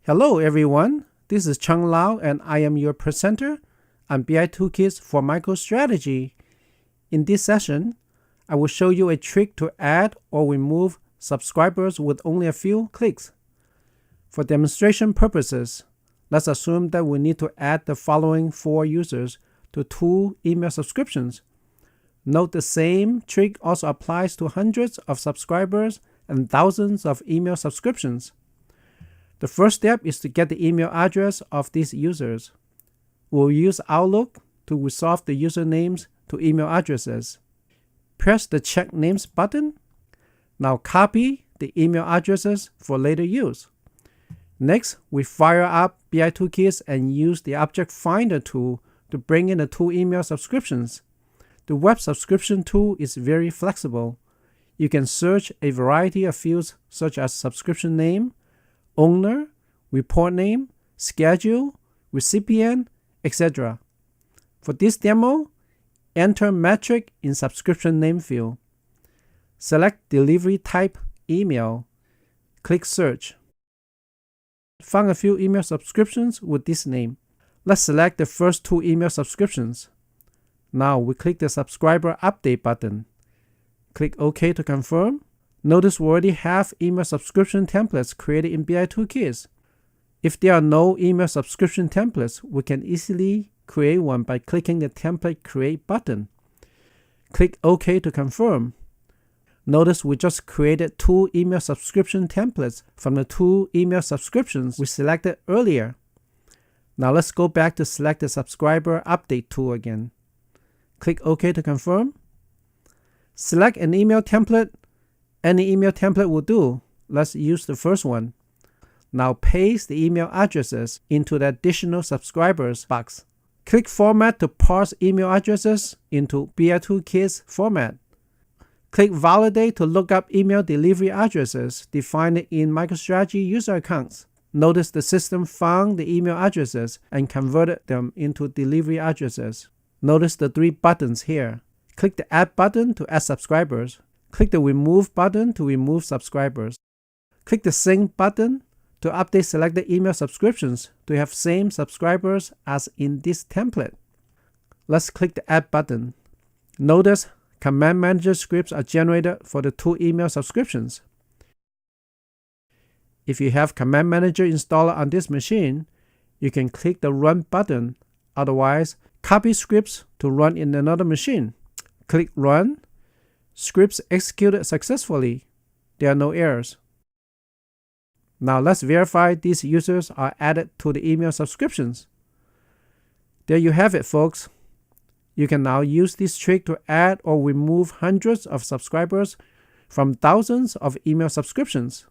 Hello everyone, this is Chung Lau and I am your presenter on BiToolkits for MicroStrategy. In this session, I will show you a trick to add or remove subscribers with only a few clicks. For demonstration purposes, let's assume that we need to add the following 4 users to 2 email subscriptions. Note the same trick also applies to hundreds of subscribers and thousands of email subscriptions. The first step is to get the email address of these users. We'll use Outlook to resolve the usernames to email addresses. Press the Check Names button. Now copy the email addresses for later use. Next, we fire up BiToolkits and use the Object Finder tool to bring in the 2 email subscriptions. The web subscription tool is very flexible. You can search a variety of fields such as subscription name, owner, report name, schedule, recipient, etc. For this demo, enter metric in subscription name field. Select delivery type email. Click search. Found a few email subscriptions with this name. Let's select the first 2 email subscriptions. Now we click the subscriber update button. Click OK to confirm. Notice we already have email subscription templates created in BiToolkits. If there are no email subscription templates, we can easily create one by clicking the Template Create button. Click OK to confirm. Notice we just created 2 email subscription templates from the 2 email subscriptions we selected earlier. Now let's go back to select the subscriber update tool again. Click OK to confirm. Select an email template. Any email template will do. Let's use the first one. Now paste the email addresses into the additional subscribers box. Click Format to parse email addresses into BiToolkits format. Click Validate to look up email delivery addresses defined in MicroStrategy user accounts. Notice the system found the email addresses and converted them into delivery addresses. Notice the 3 buttons here. Click the Add button to add subscribers. Click the Remove button to remove subscribers. Click the Sync button to update selected email subscriptions to have same subscribers as in this template. Let's click the Add button. Notice Command Manager scripts are generated for the 2 email subscriptions. If you have Command Manager installed on this machine, you can click the Run button. Otherwise, copy scripts to run in another machine. Click Run. Scripts executed successfully. There are no errors. Now let's verify these users are added to the email subscriptions. There you have it, folks. You can now use this trick to add or remove hundreds of subscribers from thousands of email subscriptions.